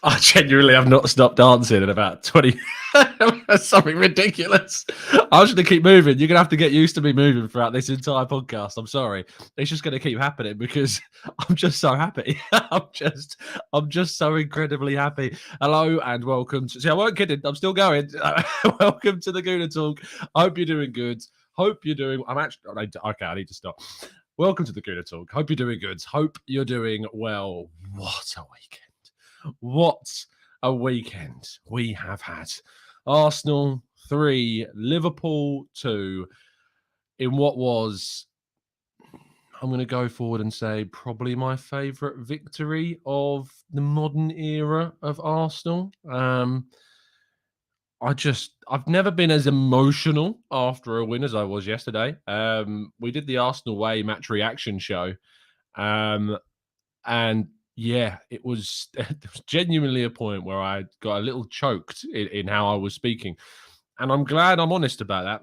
I genuinely have not stopped dancing in about 20. Something ridiculous. I was going to keep moving. You're going to have to get used to me moving throughout this entire podcast. I'm sorry. It's just going to keep happening because I'm just so happy. I'm just so incredibly happy. Hello and welcome to. See, I weren't kidding. I'm still going. Welcome to the Gooner Talk. I hope you're doing good. Hope you're doing. Okay. I need to stop. Welcome to the Gooner Talk. Hope you're doing good. Hope you're doing well. What a weekend. What a weekend we have had. Arsenal 3, Liverpool 2 in what was, I'm going to go forward and say, probably my favourite victory of the modern era of Arsenal. I've never been as emotional after a win as I was yesterday. We did the Arsenal Way match reaction show. And yeah, it was genuinely a point where I got a little choked in how I was speaking. And I'm glad I'm honest about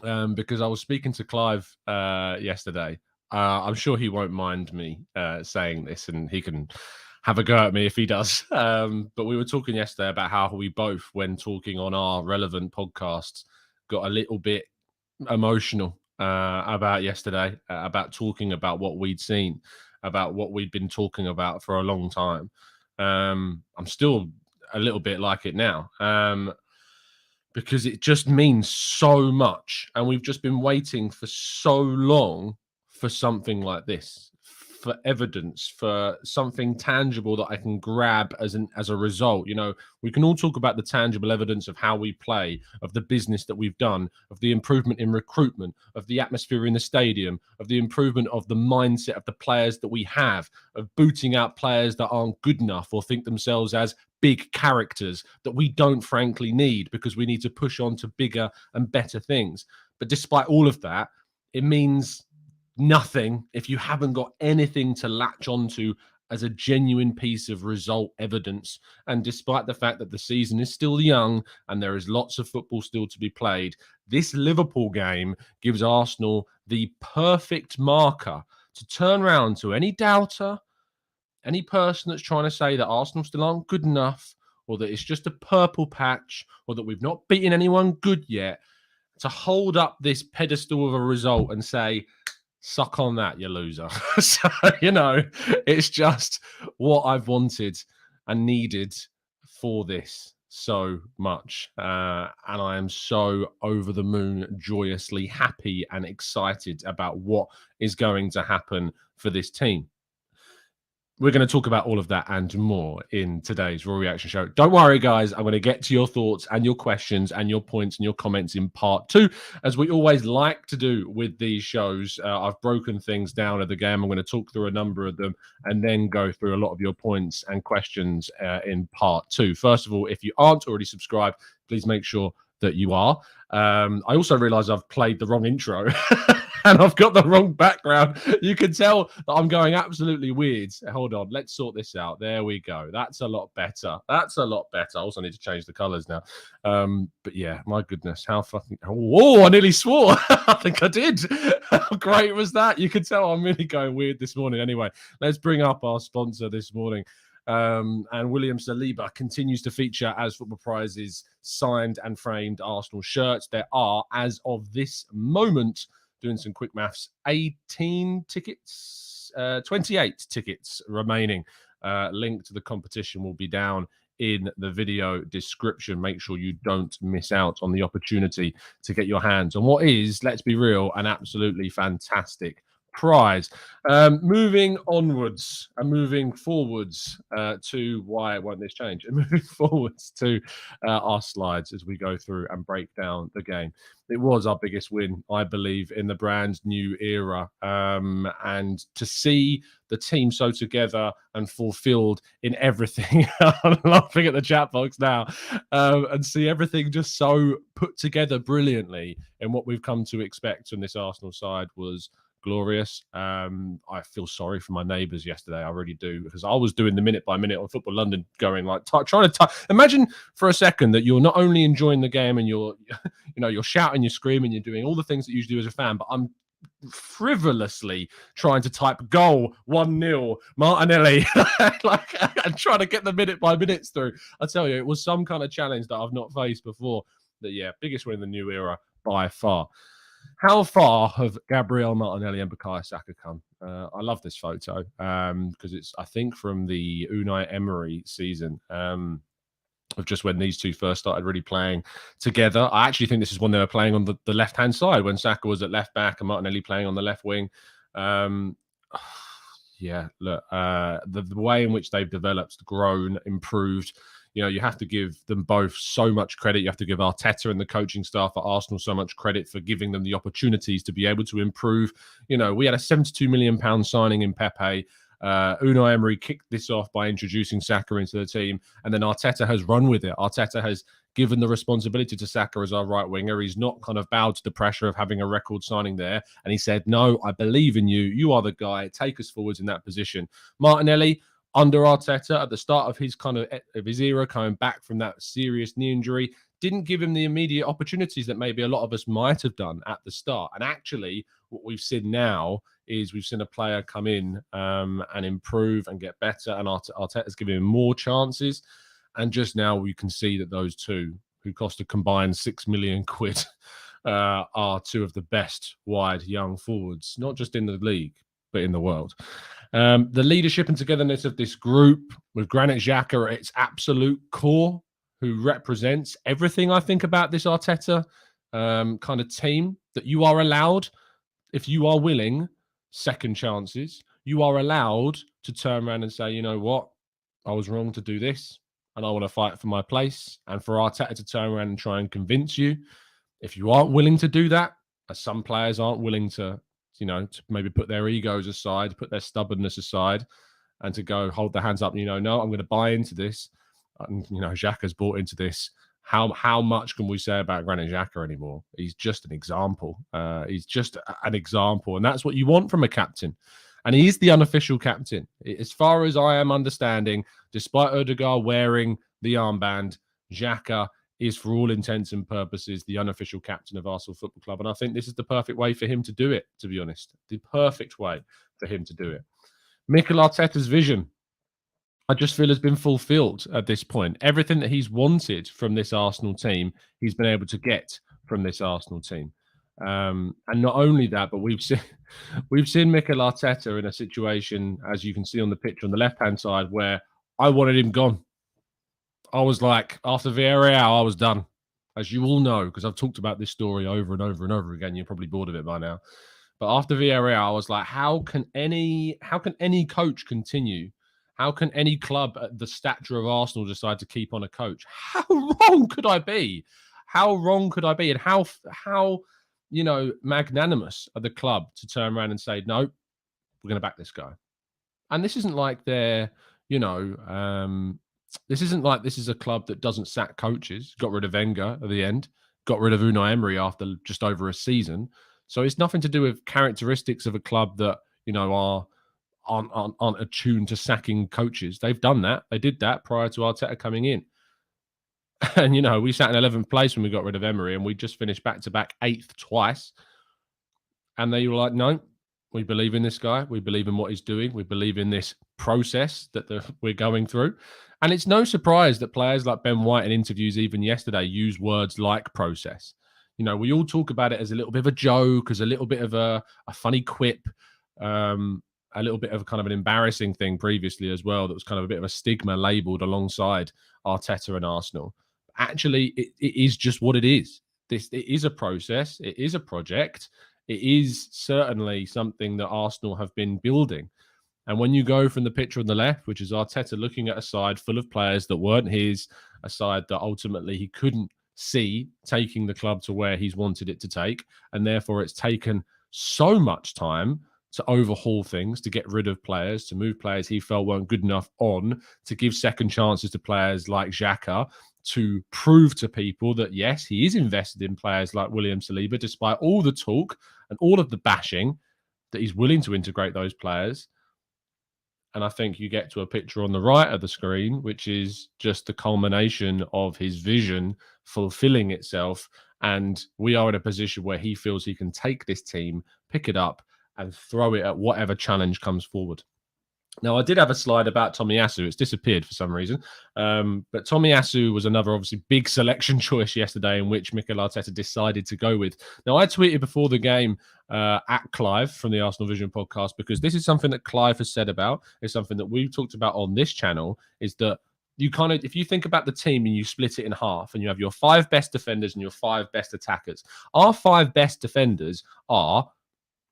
that because I was speaking to Clive yesterday. I'm sure he won't mind me saying this and he can have a go at me if he does. But we were talking yesterday about how we both, when talking on our relevant podcasts, got a little bit emotional about yesterday, about talking about what we'd seen, about what we'd been talking about for a long time. I'm still a little bit like it now because it just means so much. And we've just been waiting for so long for something like this, for evidence, for something tangible that I can grab as a result. You know, we can all talk about the tangible evidence of how we play, of the business that we've done, of the improvement in recruitment, of the atmosphere in the stadium, of the improvement of the mindset of the players that we have, of booting out players that aren't good enough or think themselves as big characters that we don't frankly need because we need to push on to bigger and better things. But despite all of that, it means nothing if you haven't got anything to latch onto as a genuine piece of result evidence. And despite the fact that the season is still young and there is lots of football still to be played, this Liverpool game gives Arsenal the perfect marker to turn around to any doubter, any person that's trying to say that Arsenal still aren't good enough, or that it's just a purple patch, or that we've not beaten anyone good yet, to hold up this pedestal of a result and say, suck on that, you loser. So, you know, it's just what I've wanted and needed for this so much. And I am so over the moon, joyously happy and excited about what is going to happen for this team. We're going to talk about all of that and more in today's Raw Reaction Show. Don't worry, guys. I'm going to get to your thoughts and your questions and your points and your comments in part 2, as we always like to do with these shows. I've broken things down at the game. I'm going to talk through a number of them and then go through a lot of your points and questions in part 2. First of all, if you aren't already subscribed, please make sure that you are. I also realize I've played the wrong intro. And I've got the wrong background. You can tell that I'm going absolutely weird. Hold on. Let's sort this out. There we go. That's a lot better. That's a lot better. I also need to change the colors now. But yeah, my goodness. How fucking... Whoa, I nearly swore. I think I did. How great was that? You can tell I'm really going weird this morning. Anyway, let's bring up our sponsor this morning. And William Saliba continues to feature as Football Prizes signed and framed Arsenal shirts. There are, as of this moment, doing some quick maths, 28 tickets remaining. Link to the competition will be down in the video description. Make sure you don't miss out on the opportunity to get your hands on what is, let's be real, an absolutely fantastic prize. Moving onwards and moving forwards to why won't this change? And moving forwards to our slides as we go through and break down the game. It was our biggest win, I believe, in the brand new era. And to see the team so together and fulfilled in everything, I'm laughing at the chat box now, and see everything just so put together brilliantly in what we've come to expect from this Arsenal side was glorious. I feel sorry for my neighbours yesterday. I really do, because I was doing the minute by minute on Football London, going like trying to imagine for a second that you're not only enjoying the game and you're shouting, you're screaming, you're doing all the things that you do as a fan, but I'm frivolously trying to type goal 1-0 Martinelli and trying to get the minute by minutes through. I tell you, it was some kind of challenge that I've not faced before. But yeah, biggest win in the new era by far. How far have Gabriel Martinelli and Bukayo Saka come? I love this photo because it's, I think, from the Unai Emery season. Of just when these two first started really playing together. I actually think this is when they were playing on the left-hand side, when Saka was at left back and Martinelli playing on the left wing. Yeah, look, the way in which they've developed, grown, improved, you know, you have to give them both so much credit. You have to give Arteta and the coaching staff at Arsenal so much credit for giving them the opportunities to be able to improve. You know, we had a £72 million signing in Pepe. Unai Emery kicked this off by introducing Saka into the team, and then Arteta has run with it. Arteta has given the responsibility to Saka as our right winger. He's not kind of bowed to the pressure of having a record signing there, and he said, no, I believe in you. You are the guy. Take us forwards in that position. Martinelli, under Arteta, at the start of his his era, coming back from that serious knee injury, didn't give him the immediate opportunities that maybe a lot of us might have done at the start. And actually, what we've seen now is we've seen a player come in and improve and get better, and Arteta's giving him more chances. And just now we can see that those two, who cost a combined £6 million, are two of the best wide young forwards, not just in the league, but in the world. The leadership and togetherness of this group, with Granit Xhaka at its absolute core, who represents everything I think about this Arteta kind of team, that you are allowed, if you are willing, second chances. You are allowed to turn around and say, you know what, I was wrong to do this, and I want to fight for my place. And for Arteta to turn around and try and convince you, if you aren't willing to do that, as some players aren't willing to, you know, to maybe put their egos aside, put their stubbornness aside, and to go hold their hands up, and, you know, no, I'm going to buy into this. And, you know, Xhaka's bought into this. How much can we say about Granit Xhaka anymore? He's just an example. He's just an example. And that's what you want from a captain. And he is the unofficial captain. As far as I am understanding, despite Odegaard wearing the armband, Xhaka is, for all intents and purposes, the unofficial captain of Arsenal Football Club. And I think this is the perfect way for him to do it, to be honest. The perfect way for him to do it. Mikel Arteta's vision, I just feel, has been fulfilled at this point. Everything that he's wanted from this Arsenal team, he's been able to get from this Arsenal team. And not only that, but we've seen Mikel Arteta in a situation, as you can see on the picture on the left-hand side, where I wanted him gone. I was like, after Villarreal, I was done. As you all know, because I've talked about this story over and over and over again. You're probably bored of it by now. But after Villarreal, I was like, how can any coach continue? How can any club at the stature of Arsenal decide to keep on a coach? How wrong could I be? How wrong could I be? And how you know, magnanimous of the club to turn around and say, no, we're going to back this guy. And this isn't like they're, you know, this isn't like this is a club that doesn't sack coaches. Got rid of Wenger at the end, got rid of Unai Emery after just over a season. So it's nothing to do with characteristics of a club that, you know, aren't attuned to sacking coaches. They've done that. They did that prior to Arteta coming in. And, you know, we sat in 11th place when we got rid of Emery, and we just finished back-to-back 8th twice. And they were like, no, we believe in this guy. We believe in what he's doing. We believe in this process that we're going through. And it's no surprise that players like Ben White in interviews even yesterday use words like process. You know, we all talk about it as a little bit of a joke, as a little bit of a funny quip, a little bit of kind of an embarrassing thing previously as well. That was kind of a bit of a stigma labelled alongside Arteta and Arsenal. Actually, it is just what it is. It is a process. It is a project. It is certainly something that Arsenal have been building. And when you go from the picture on the left, which is Arteta looking at a side full of players that weren't his, a side that ultimately he couldn't see taking the club to where he's wanted it to take, and therefore it's taken so much time to overhaul things, to get rid of players, to move players he felt weren't good enough on, to give second chances to players like Xhaka, to prove to people that, yes, he is invested in players like William Saliba, despite all the talk and all of the bashing, that he's willing to integrate those players. And I think you get to a picture on the right of the screen, which is just the culmination of his vision fulfilling itself. And we are in a position where he feels he can take this team pick it up, and throw it at whatever challenge comes forward. Now, I did have a slide about Tomiyasu. It's disappeared for some reason. But Tomiyasu was another, obviously, big selection choice yesterday in which Mikel Arteta decided to go with. Now, I tweeted before the game at Clive from the Arsenal Vision podcast, because this is something that Clive has said about. It's something that we've talked about on this channel, is that you kind of, if you think about the team and you split it in half and you have your 5 best defenders and your 5 best attackers, our 5 best defenders are,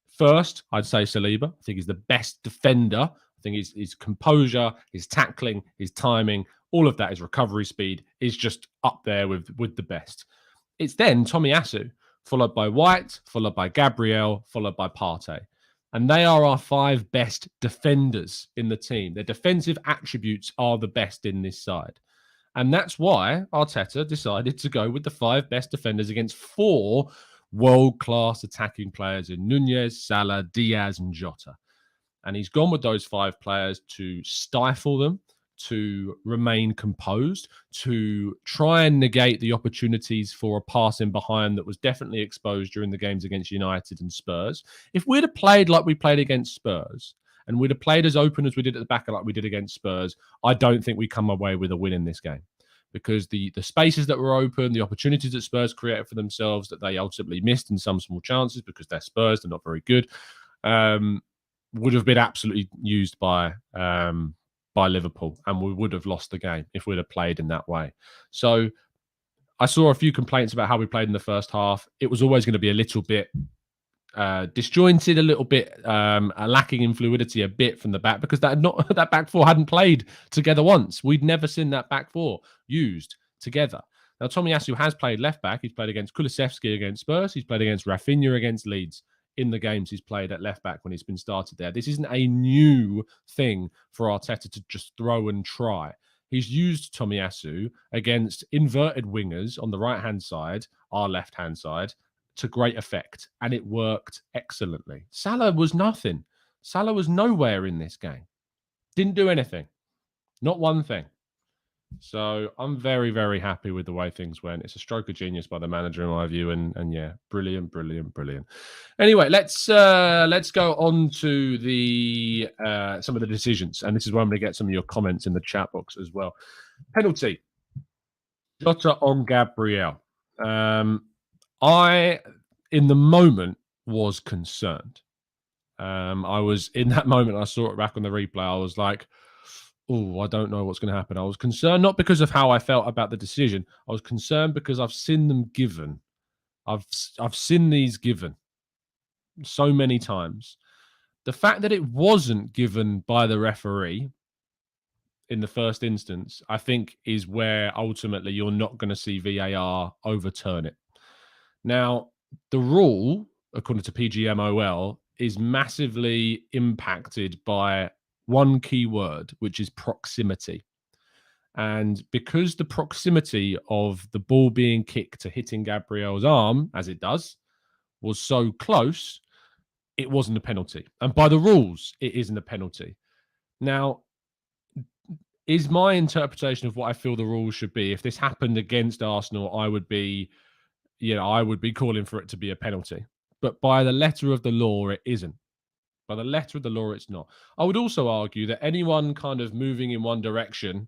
first, I'd say Saliba. I think he's the best defender. I think his composure, his tackling, his timing, all of that, his recovery speed is just up there with the best. It's then Tomiyasu, followed by White, followed by Gabriel, followed by Partey. And they are our 5 best defenders in the team. Their defensive attributes are the best in this side. And that's why Arteta decided to go with the 5 best defenders against 4 world-class attacking players in Nunez, Salah, Diaz, and Jota. And he's gone with those 5 players to stifle them, to remain composed, to try and negate the opportunities for a pass in behind that was definitely exposed during the games against United and Spurs. If we'd have played like we played against Spurs, and we'd have played as open as we did at the back like we did against Spurs, I don't think we come away with a win in this game. Because the spaces that were open, the opportunities that Spurs created for themselves that they ultimately missed in some small chances because they're Spurs, they're not very good, would have been absolutely used by Liverpool, and we would have lost the game if we'd have played in that way. So I saw a few complaints about how we played in the first half. It was always going to be a little bit disjointed, a little bit lacking in fluidity a bit from the back, because that back four hadn't played together once. We'd never seen that back four used together. Now, Tomiyasu has played left back. He's played against Kulusevski against Spurs. He's played against Rafinha against Leeds in the games he's played at left back when he's been started there. This isn't a new thing for Arteta to just throw and try. He's used Tomiyasu against inverted wingers on the right-hand side, our left-hand side, to great effect, and it worked excellently. Salah was nothing. Salah was nowhere in this game. Didn't do anything. Not one thing. So I'm very, very happy with the way things went. It's a stroke of genius by the manager in my view, and yeah, brilliant. Anyway, let's go on to the some of the decisions, and this is where I'm going to get some of your comments in the chat box as well. Penalty, Jota on Gabriel. I, in the moment, was concerned. I was in that moment. I saw it back on the replay. I was like, oh, I don't know what's going to happen. I was concerned, not because of how I felt about the decision. I was concerned because I've seen them given. I've seen these given so many times. The fact that it wasn't given by the referee in the first instance, I think, is where ultimately you're not going to see VAR overturn it. Now, the rule, according to PGMOL, is massively impacted by one key word, which is proximity. And because the proximity of the ball being kicked to hitting Gabriel's arm, as it does, was so close, it wasn't a penalty. And by the rules, it isn't a penalty. Now, is my interpretation of what I feel the rules should be, if this happened against Arsenal, I would be calling for it to be a penalty. But by the letter of the law, it isn't. By the letter of the law, it's not. I would also argue that anyone kind of moving in one direction,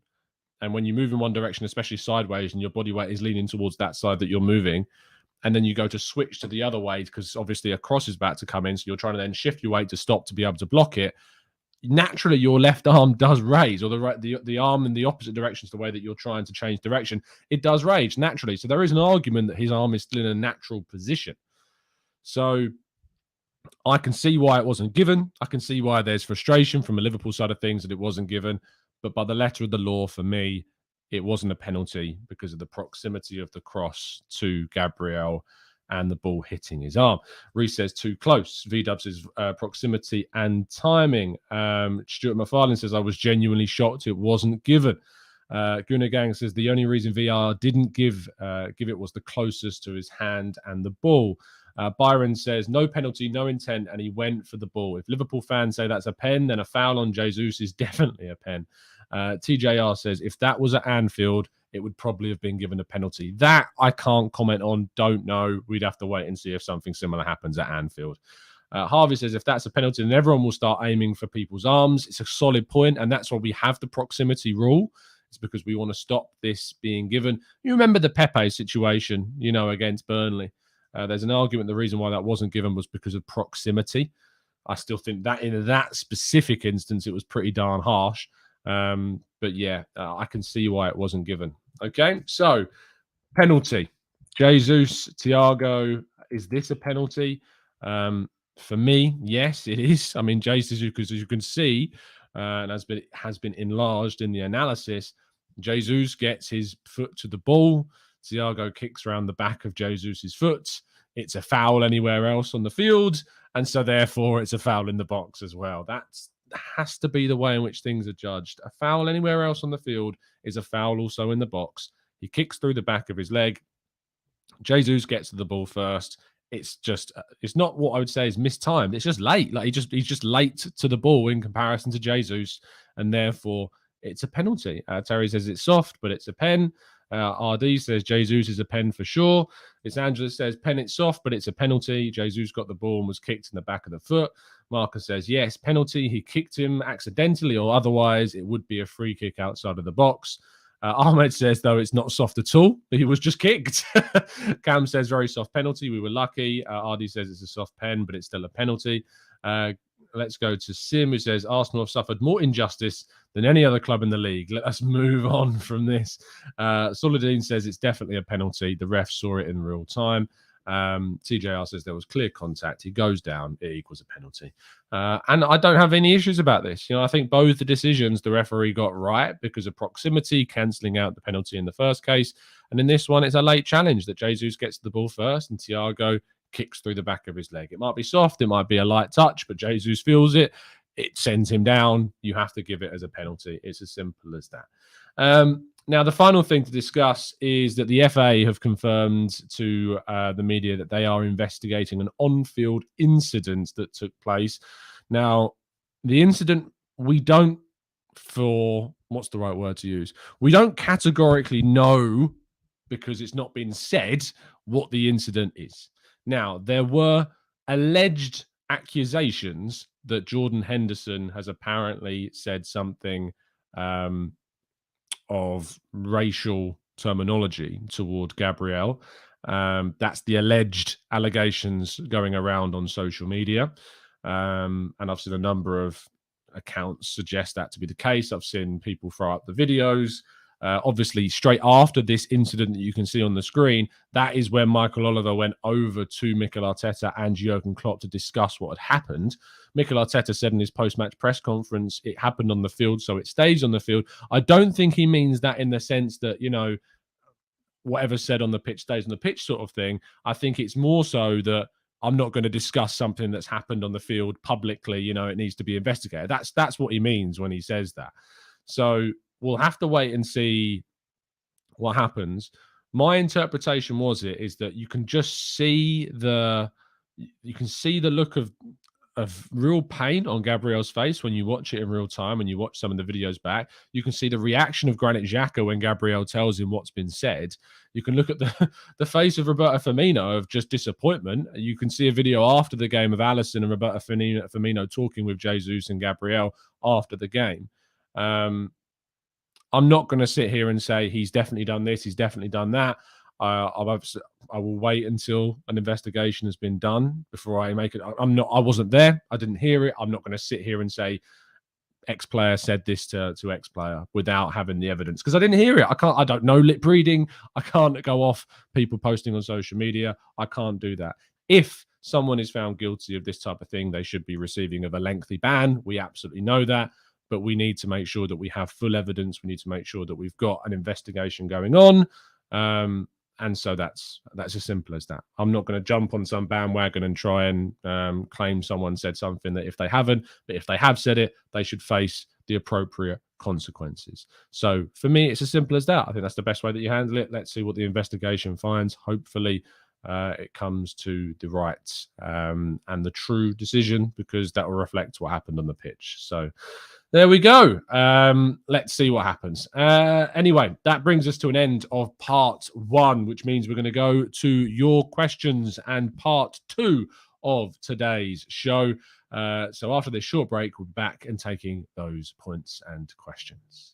and when you move in one direction, especially sideways, and your body weight is leaning towards that side that you're moving, and then you go to switch to the other way because obviously a cross is about to come in, so you're trying to then shift your weight to stop to be able to block it, naturally your left arm does raise, or the arm in the opposite direction to the way that you're trying to change direction, it does raise naturally. So there is an argument that his arm is still in a natural position. So I can see why it wasn't given. I can see why there's frustration from a Liverpool side of things that it wasn't given. But by the letter of the law, for me, it wasn't a penalty because of the proximity of the cross to Gabriel and the ball hitting his arm. Reece says too close. V-Dubs says proximity and timing. Stuart McFarlane says, I was genuinely shocked it wasn't given. Gooner Gang says the only reason VR didn't give it was the closest to his hand and the ball. Byron says, no penalty, no intent, and he went for the ball. If Liverpool fans say that's a pen, then a foul on Jesus is definitely a pen. TJR says, if that was at Anfield, it would probably have been given a penalty. That I can't comment on, don't know. We'd have to wait and see if something similar happens at Anfield. Harvey says, if that's a penalty, then everyone will start aiming for people's arms. It's a solid point, and that's why we have the proximity rule. It's because we want to stop this being given. You remember the Pepe situation, against Burnley. There's an argument the reason why that wasn't given was because of proximity. I still think that in that specific instance, it was pretty darn harsh. But yeah, I can see why it wasn't given. Okay, so penalty. Jesus, Thiago, is this a penalty? For me, yes, it is. I mean, Jesus, because as you can see, and has been enlarged in the analysis, Jesus gets his foot to the ball. Thiago kicks around the back of Jesus's foot. It's a foul anywhere else on the field, and so therefore it's a foul in the box as well. That has to be the way in which things are judged. A foul anywhere else on the field is a foul also in the box. He kicks through the back of his leg. Jesus gets to the ball first. It's not what I would say is mistimed. It's just late. Like he's just late to the ball in comparison to Jesus, and therefore it's a penalty. Terry says it's soft, but it's a pen. RD says Jesus is a pen for sure. It's Angela says pen, it's soft, but it's a penalty. Jesus got the ball and was kicked in the back of the foot. Marcus says yes, penalty. He kicked him accidentally or otherwise. It would be a free kick outside of the box. Ahmed says, though, it's not soft at all. He was just kicked. Cam says, very soft penalty. We were lucky. RD says it's a soft pen, but it's still a penalty. Let's go to Sim, who says, Arsenal have suffered more injustice than any other club in the league. Let us move on from this. Soledine says it's definitely a penalty. The ref saw it in real time. TJR says there was clear contact. He goes down. It equals a penalty. And I don't have any issues about this. I think both the decisions the referee got right because of proximity, cancelling out the penalty in the first case. And in this one, it's a late challenge that Jesus gets the ball first and Thiago kicks through the back of his leg. It might be soft. It might be a light touch, but Jesus feels it. It sends him down. You have to give it as a penalty. It's as simple as that. Now, the final thing to discuss is that the FA have confirmed to the media that they are investigating an on-field incident that took place. Now, the incident, we don't categorically know because it's not been said what the incident is. Now, there were alleged accusations that Jordan Henderson has apparently said something of racial terminology toward Gabriel. That's the alleged allegations going around on social media. And I've seen a number of accounts suggest that to be the case. I've seen people throw up the videos. Obviously, straight after this incident that you can see on the screen, that is when Michael Oliver went over to Mikel Arteta and Jurgen Klopp to discuss what had happened. Mikel Arteta said in his post-match press conference, it happened on the field, so it stays on the field. I don't think he means that in the sense that, whatever's said on the pitch stays on the pitch sort of thing. I think it's more so that I'm not going to discuss something that's happened on the field publicly. It needs to be investigated. That's what he means when he says that. So we'll have to wait and see what happens. My interpretation is that you can just see the look of real pain on Gabriel's face when you watch it in real time, when you watch some of the videos back. You can see the reaction of Granit Xhaka when Gabriel tells him what's been said. You can look at the face of Roberto Firmino of just disappointment. You can see a video after the game of Alisson and Roberto Firmino talking with Jesus and Gabriel after the game. I'm not going to sit here and say he's definitely done this, he's definitely done that. I will wait until an investigation has been done before I make it. I wasn't there. I didn't hear it. I'm not going to sit here and say X player said this to X player without having the evidence because I didn't hear it. I don't know lip reading. I can't go off people posting on social media. I can't do that. If someone is found guilty of this type of thing, they should be receiving of a lengthy ban. We absolutely know that. But we need to make sure that we have full evidence. We need to make sure that we've got an investigation going on. And so that's as simple as that. I'm not going to jump on some bandwagon and try and claim someone said something that if they haven't, but if they have said it, they should face the appropriate consequences. So for me, it's as simple as that. I think that's the best way that you handle it. Let's see what the investigation finds. Hopefully, it comes to the right and the true decision because that will reflect what happened on the pitch. So there we go. Let's see what happens. Anyway, that brings us to an end of part one, which means we're going to go to your questions and part two of today's show. So after this short break, we'll be back and taking those points and questions.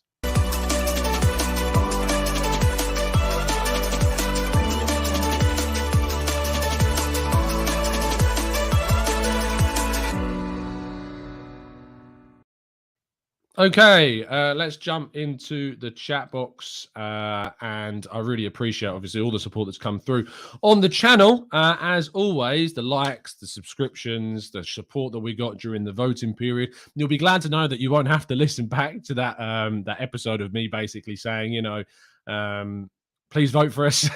Okay, let's jump into the chat box. And I really appreciate, obviously, all the support that's come through on the channel. As always, the likes, the subscriptions, the support that we got during the voting period. You'll be glad to know that you won't have to listen back to that that episode of me basically saying, please vote for us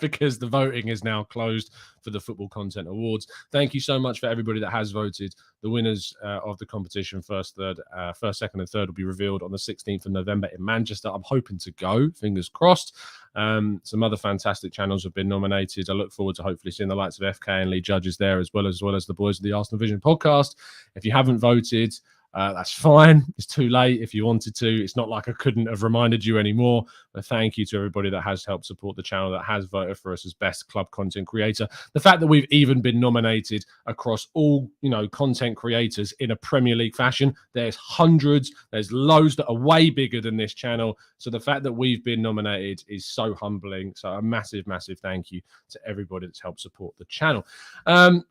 because the voting is now closed for the Football Content Awards. Thank you so much for everybody that has voted. The winners of the competition, first, second, and third, will be revealed on the 16th of November in Manchester. I'm hoping to go, fingers crossed. Some other fantastic channels have been nominated. I look forward to hopefully seeing the likes of FK and Lee Judges there, as well as the boys of the Arsenal Vision podcast. If you haven't voted, that's fine. It's too late if you wanted to. It's not like I couldn't have reminded you anymore. But thank you to everybody that has helped support the channel, that has voted for us as best club content creator. The fact that we've even been nominated across all, content creators in a Premier League fashion. There's hundreds. There's loads that are way bigger than this channel. So the fact that we've been nominated is so humbling. So a massive, massive thank you to everybody that's helped support the channel.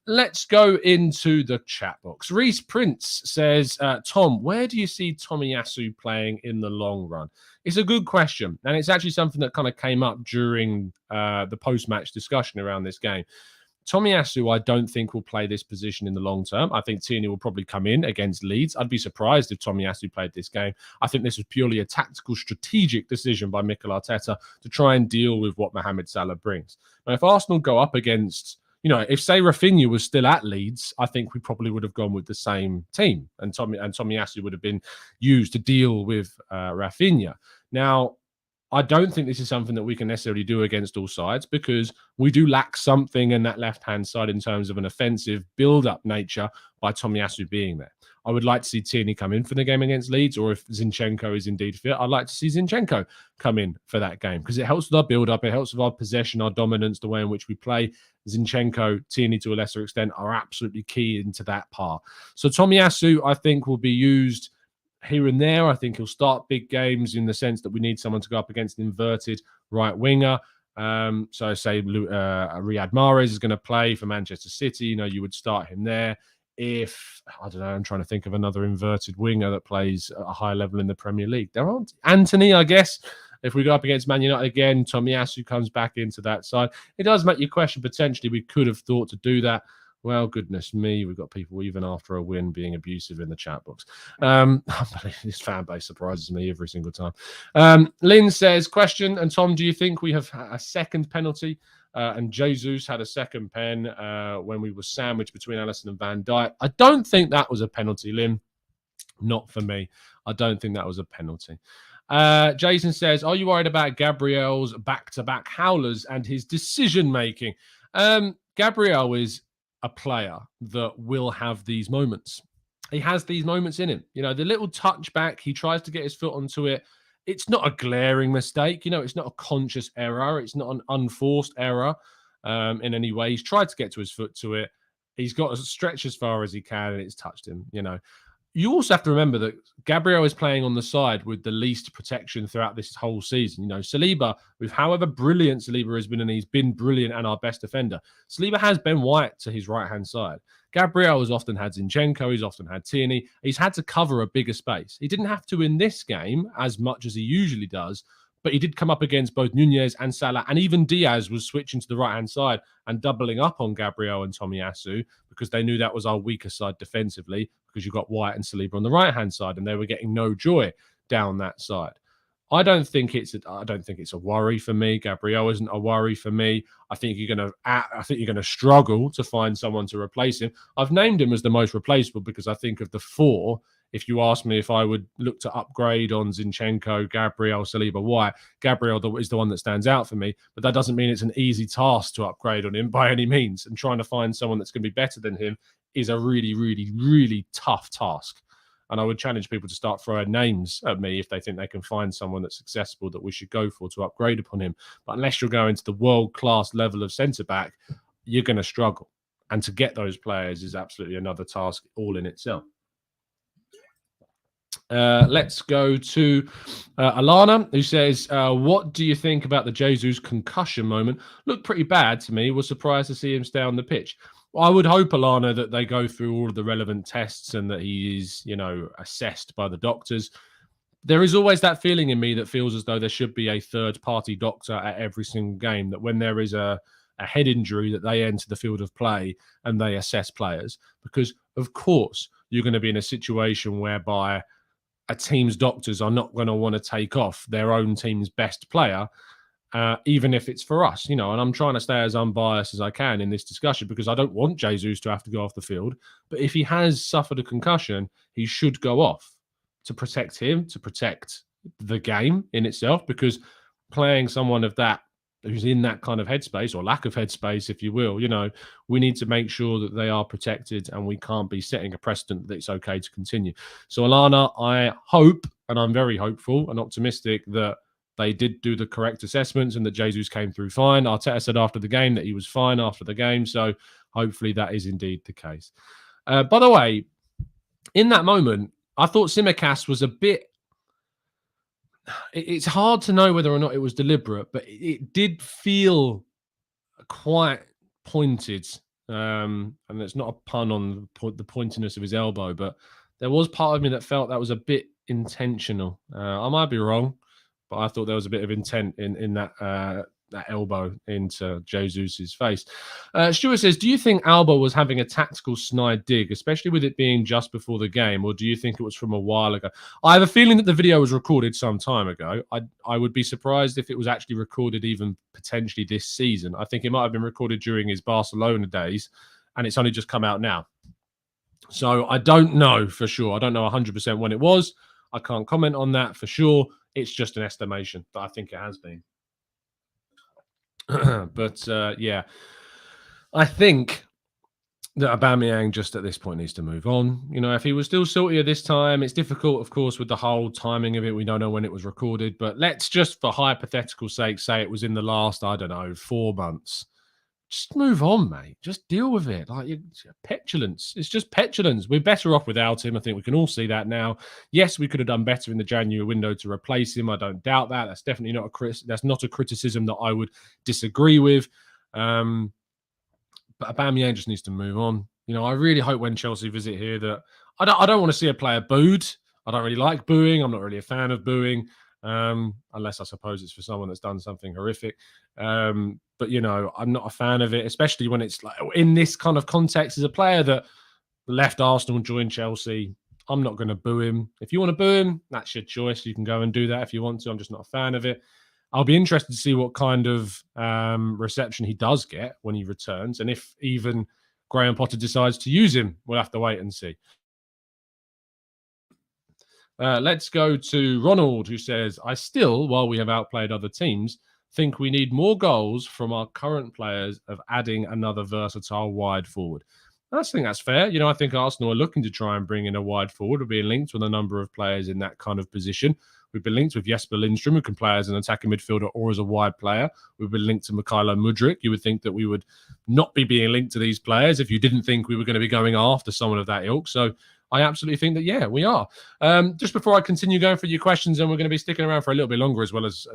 Let's go into the chat box. Reese Prince says, Tom, where do you see Tomiyasu playing in the long run? It's a good question, and it's actually something that kind of came up during the post-match discussion around this game. Tomiyasu, I don't think will play this position in the long term. I think Tierney will probably come in against Leeds. I'd be surprised if Tomiyasu played this game. I think this was purely a tactical, strategic decision by Mikel Arteta to try and deal with what Mohamed Salah brings. Now, if Arsenal go up against... if say Rafinha was still at Leeds, I think we probably would have gone with the same team, and Tomiyasu would have been used to deal with Rafinha. Now, I don't think this is something that we can necessarily do against all sides, because we do lack something in that left-hand side in terms of an offensive build-up nature by Tomiyasu being there. I would like to see Tierney come in for the game against Leeds, or if Zinchenko is indeed fit, I'd like to see Zinchenko come in for that game, because it helps with our build-up, it helps with our possession, our dominance, the way in which we play. Zinchenko, Tierney to a lesser extent, are absolutely key into that part. So Tomiyasu, I think, will be used here and there. I think he'll start big games in the sense that we need someone to go up against an inverted right winger. So say Riyad Mahrez is going to play for Manchester City. You would start him there. If, I don't know, I'm trying to think of another inverted winger that plays at a high level in the Premier League. There aren't. Anthony, I guess. If we go up against Man United again, Tomiyasu comes back into that side. It does make you question, potentially, we could have thought to do that. Well, goodness me, we've got people even after a win being abusive in the chat box. This fan base surprises me every single time. Lynn says, question, and Tom, do you think we have a second penalty? And Jesus had a second pen when we were sandwiched between Alisson and Van Dijk. I don't think that was a penalty, Lynn. Not for me. I don't think that was a penalty. Jason says, are you worried about Gabriel's back-to-back howlers and his decision-making? Gabriel is a player that will have these moments. He has these moments in him. The little touchback, he tries to get his foot onto it. It's not a glaring mistake. It's not a conscious error. It's not an unforced error in any way. He's tried to get to his foot to it. He's got to stretch as far as he can, and it's touched him, You also have to remember that Gabriel is playing on the side with the least protection throughout this whole season. Saliba, with however brilliant Saliba has been, and he's been brilliant and our best defender, Saliba has Ben White to his right-hand side. Gabriel has often had Zinchenko, he's often had Tierney. He's had to cover a bigger space. He didn't have to in this game as much as he usually does, but he did come up against both Nunez and Salah, and even Diaz was switching to the right-hand side and doubling up on Gabriel and Tomiyasu because they knew that was our weaker side defensively, because you've got White and Saliba on the right-hand side, and they were getting no joy down that side. I don't think it's a worry for me. Gabriel isn't a worry for me. I think you're going to struggle to find someone to replace him. I've named him as the most replaceable because I think of the four, if you ask me if I would look to upgrade on Zinchenko, Gabriel, Saliba, White, Gabriel is the one that stands out for me, but that doesn't mean it's an easy task to upgrade on him by any means. And trying to find someone that's going to be better than him is a really, really, really tough task. And I would challenge people to start throwing names at me if they think they can find someone that's accessible that we should go for to upgrade upon him. But unless you're going to the world-class level of centre-back, you're going to struggle. And to get those players is absolutely another task all in itself. Let's go to Alana, who says, what do you think about the Jesus concussion moment? Looked pretty bad to me. Was surprised to see him stay on the pitch. Well, I would hope, Alana, that they go through all of the relevant tests and that he is, assessed by the doctors. There is always that feeling in me that feels as though there should be a third-party doctor at every single game, that when there is a head injury, that they enter the field of play and they assess players. Because, of course, you're going to be in a situation whereby a team's doctors are not going to want to take off their own team's best player, even if it's for us, and I'm trying to stay as unbiased as I can in this discussion because I don't want Jesus to have to go off the field. But if he has suffered a concussion, he should go off to protect him, to protect the game in itself, because playing someone of that who's in that kind of headspace, or lack of headspace, if you will, we need to make sure that they are protected, and we can't be setting a precedent that it's okay to continue. So, Alana, I hope, and I'm very hopeful and optimistic, that they did do the correct assessments and that Jesus came through fine. Arteta said after the game that he was fine after the game, so hopefully that is indeed the case. By the way, in that moment, I thought Tsimikas was a bit... It's hard to know whether or not it was deliberate, but it did feel quite pointed. And it's not a pun on the pointiness of his elbow, but there was part of me that felt that was a bit intentional. I might be wrong, but I thought there was a bit of intent in that elbow into Jesus's face. Stuart says, do you think Alba was having a tactical snide dig, especially with it being just before the game, or do you think it was from a while ago? I have a feeling that the video was recorded some time ago. I would be surprised if it was actually recorded even potentially this season. I think it might have been recorded during his Barcelona days, and it's only just come out now. So I don't know for sure. I don't know 100% when it was. I can't comment on that for sure. It's just an estimation, but I think it has been. But yeah, I think that Aubameyang just at this point needs to move on. If he was still salty at this time, it's difficult, of course, with the whole timing of it. We don't know when it was recorded, but let's just, for hypothetical sake, say it was in the last, 4 months. Just move on, mate. Just deal with it. Petulance. It's just petulance. We're better off without him. I think we can all see that now. Yes, we could have done better in the January window to replace him. I don't doubt that. That's definitely not a criticism that I would disagree with. But Aubameyang just needs to move on. I really hope when Chelsea visit here that I don't want to see a player booed. I don't really like booing. I'm not really a fan of booing. Unless I suppose it's for someone that's done something horrific. But, I'm not a fan of it, especially when it's like in this kind of context. As a player that left Arsenal and joined Chelsea, I'm not going to boo him. If you want to boo him, that's your choice. You can go and do that if you want to. I'm just not a fan of it. I'll be interested to see what kind of reception he does get when he returns. And if even Graham Potter decides to use him, we'll have to wait and see. Let's go to Ronald, who says, I still, while we have outplayed other teams, think we need more goals from our current players of adding another versatile wide forward. I think that's fair. I think Arsenal are looking to try and bring in a wide forward. We're being linked with a number of players in that kind of position. We've been linked with Jesper Lindstrom, who can play as an attacking midfielder or as a wide player. We've been linked to Mykhailo Mudryk. You would think that we would not be being linked to these players if you didn't think we were going to be going after someone of that ilk. So I absolutely think that, yeah, we are. Just before I continue going through your questions, and we're going to be sticking around for a little bit longer, as well as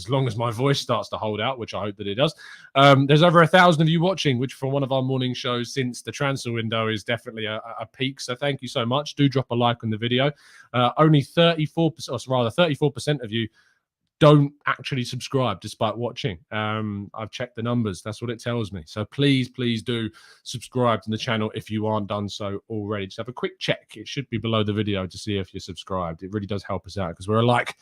long as my voice starts to hold out, which I hope that it does. There's over 1,000 of you watching, which for one of our morning shows since the transfer window is definitely a peak. So thank you so much. Do drop a like on the video. Only 34% of you don't actually subscribe despite watching. I've checked the numbers. That's what it tells me. So please do subscribe to the channel if you aren't done so already. Just have a quick check. It should be below the video to see if you're subscribed. It really does help us out because we're like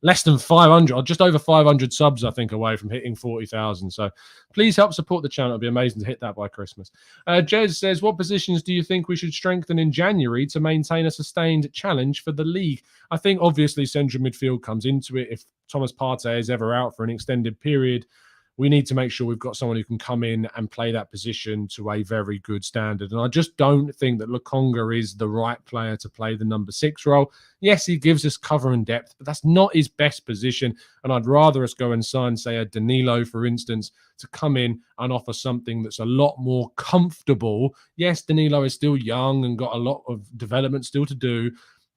less than 500 or just over 500 subs, I think, away from hitting 40,000. So please help support the channel. It'd be amazing to hit that by Christmas. Jez says, what positions do you think we should strengthen in January to maintain a sustained challenge for the league? I think obviously central midfield comes into it. If Thomas Partey is ever out for an extended period, we need to make sure we've got someone who can come in and play that position to a very good standard. And I just don't think that Lokonga is the right player to play the number 6 role. Yes, he gives us cover and depth, but that's not his best position. And I'd rather us go and sign, say, a Danilo, for instance, to come in and offer something that's a lot more comfortable. Yes, Danilo is still young and got a lot of development still to do,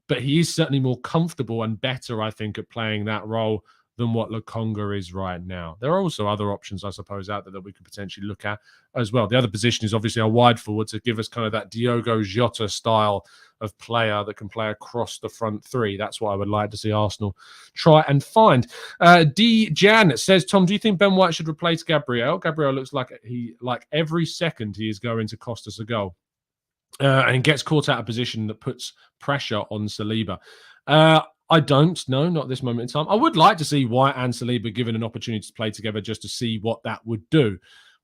but he is certainly more comfortable and better, I think, at playing that role than what Lokonga is right now. There are also other options, I suppose, out there that we could potentially look at as well. The other position is obviously a wide forward to give us kind of that Diogo Jota style of player that can play across the front three. That's what I would like to see Arsenal try and find. D. Jan says, Tom, do you think Ben White should replace Gabriel? Gabriel looks like every second he is going to cost us a goal. And gets caught out of position that puts pressure on Saliba. I don't know, not at this moment in time. I would like to see White and Saliba given an opportunity to play together just to see what that would do.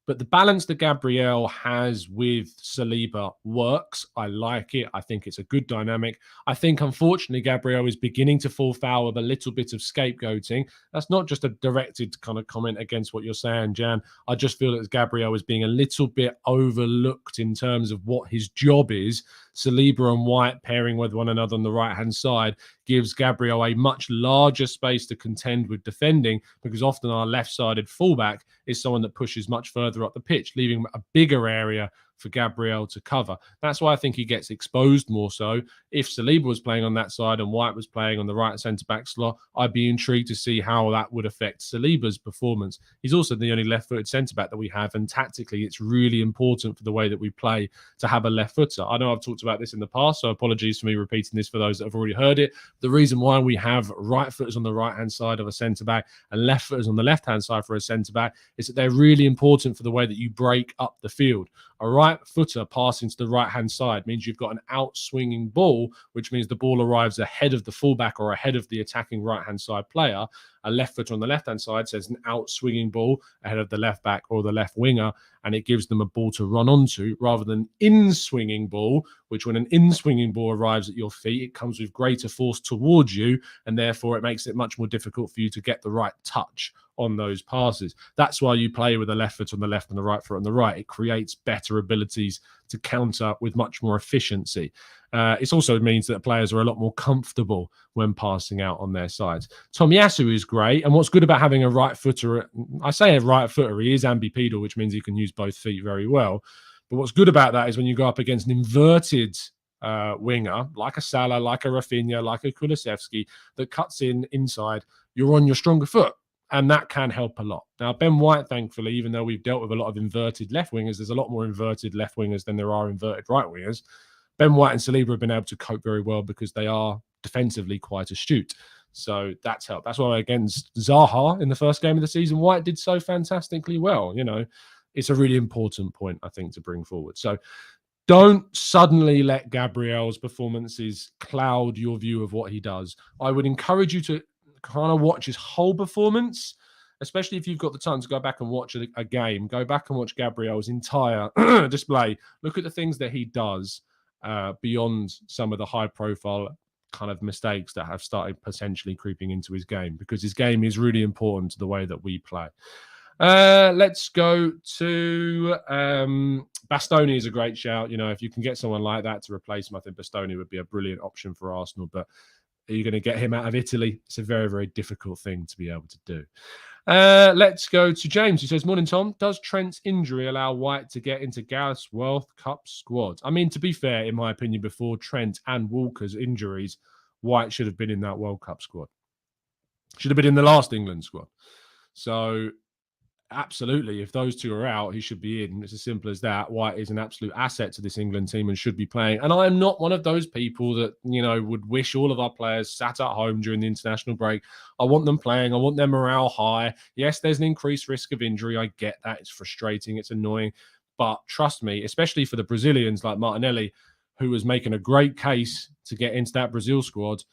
But the balance that Gabriel has with Saliba works. I like it. I think it's a good dynamic. I think, unfortunately, Gabriel is beginning to fall foul of a little bit of scapegoating. That's not just a directed kind of comment against what you're saying, Jan. I just feel that Gabriel is being a little bit overlooked in terms of what his job is. Saliba and White pairing with one another on the right-hand side gives Gabriel a much larger space to contend with defending, because often our left-sided fullback is someone that pushes much further up the pitch, leaving a bigger area for Gabriel to cover. That's why I think he gets exposed more so. If Saliba was playing on that side and White was playing on the right centre-back slot, I'd be intrigued to see how that would affect Saliba's performance. He's also the only left-footed centre-back that we have, and tactically it's really important for the way that we play to have a left-footer. I know I've talked about this in the past, so apologies for me repeating this for those that have already heard it. The reason why we have right-footers on the right-hand side of a centre-back and left-footers on the left-hand side for a centre-back is that they're really important for the way that you break up the field. A right footer passing to the right-hand side means you've got an out-swinging ball, which means the ball arrives ahead of the fullback or ahead of the attacking right-hand side player. A left footer on the left-hand side says an out-swinging ball ahead of the left back or the left winger, and it gives them a ball to run onto, rather than in-swinging ball, which when an in-swinging ball arrives at your feet, it comes with greater force towards you, and therefore it makes it much more difficult for you to get the right touch on those passes. That's why you play with a left foot on the left and the right foot on the right. It creates better abilities to counter with much more efficiency. It also means that players are a lot more comfortable when passing out on their sides. Tomiyasu is great, and what's good about having a right footer, I say a right footer, he is ambipedal, which means he can use both feet very well. But what's good about that is when you go up against an inverted winger, like a Salah, like a Rafinha, like a Kulusevski, that cuts inside, you're on your stronger foot. And that can help a lot. Now, Ben White, thankfully, even though we've dealt with a lot of inverted left wingers, there's a lot more inverted left wingers than there are inverted right wingers. Ben White and Saliba have been able to cope very well because they are defensively quite astute. So that's helped. That's why against Zaha in the first game of the season, White did so fantastically well. You know, it's a really important point, I think, to bring forward. So don't suddenly let Gabriel's performances cloud your view of what he does. I would encourage you to kind of watch his whole performance, especially if you've got the time to go back and watch a game. Go back and watch Gabriel's entire display. Look at the things that he does beyond some of the high-profile kind of mistakes that have started potentially creeping into his game, because his game is really important to the way that we play. Let's go to Bastoni is a great shout. You know, if you can get someone like that to replace him, I think Bastoni would be a brilliant option for Arsenal, but are you going to get him out of Italy? It's a very, very difficult thing to be able to do. Let's go to James. He says, morning, Tom. Does Trent's injury allow White to get into Gareth's World Cup squad? I mean, to be fair, in my opinion, before Trent and Walker's injuries, White should have been in that World Cup squad. Should have been in the last England squad. So absolutely, if those two are out, he should be in. It's as simple as that. White is an absolute asset to this England team and should be playing. And I am not one of those people that, you know, would wish all of our players sat at home during the international break. I want them playing. I want their morale high. Yes, there's an increased risk of injury. I get that. It's frustrating. It's annoying. But trust me, especially for the Brazilians like Martinelli, who was making a great case to get into that Brazil squad,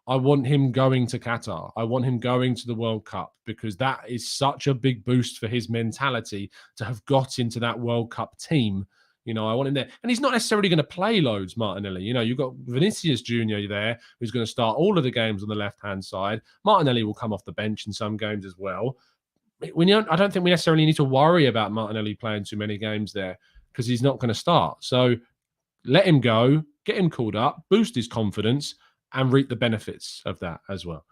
I want him going to Qatar. I want him going to the World Cup, because that is such a big boost for his mentality to have got into that World Cup team. You know, I want him there. And he's not necessarily going to play loads, Martinelli. You know, you've got Vinicius Jr. there, who's going to start all of the games on the left-hand side. Martinelli will come off the bench in some games as well. I don't think we necessarily need to worry about Martinelli playing too many games there because he's not going to start. So let him go, get him called up, boost his confidence, and reap the benefits of that as well.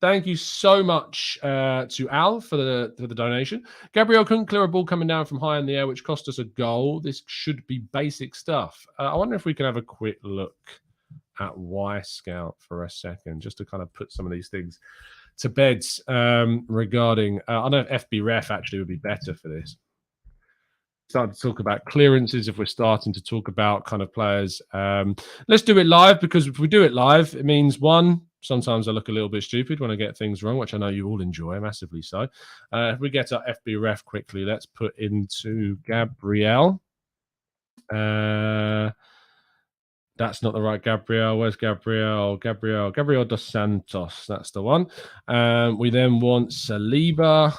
Thank you so much to Al for the donation. Gabriel couldn't clear a ball coming down from high in the air, which cost us a goal. This should be basic stuff. I wonder if we can have a quick look at Y Scout for a second, just to kind of put some of these things to bed regarding. I don't know if FB Ref actually would be better for this. Starting to talk about clearances, if we're starting to talk about kind of players. Let's do it live, because if we do it live, it means one, sometimes I look a little bit stupid when I get things wrong, which I know you all enjoy, massively so. If we get our FB Ref quickly, let's put into Gabriel. That's not the right Gabriel. Where's Gabriel? Gabriel dos Santos. That's the one. We then want Saliba.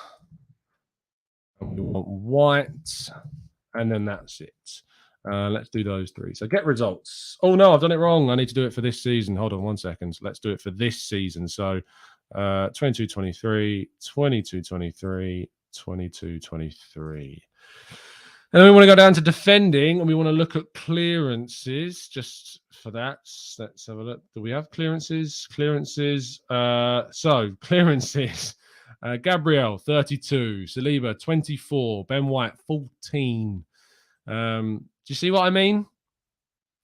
And we want White. And then that's it. Let's do those three. So get results. Oh, no, I've done it wrong. I need to do it for this season. Hold on 1 second. Let's do it for this season. So 22-23, 22-23, 22-23. And then we want to go down to defending, and we want to look at clearances just for that. Let's have a look. Do we have clearances? Clearances. So clearances. Gabriel, 32. Saliba, 24. Ben White, 14. Do you see what I mean?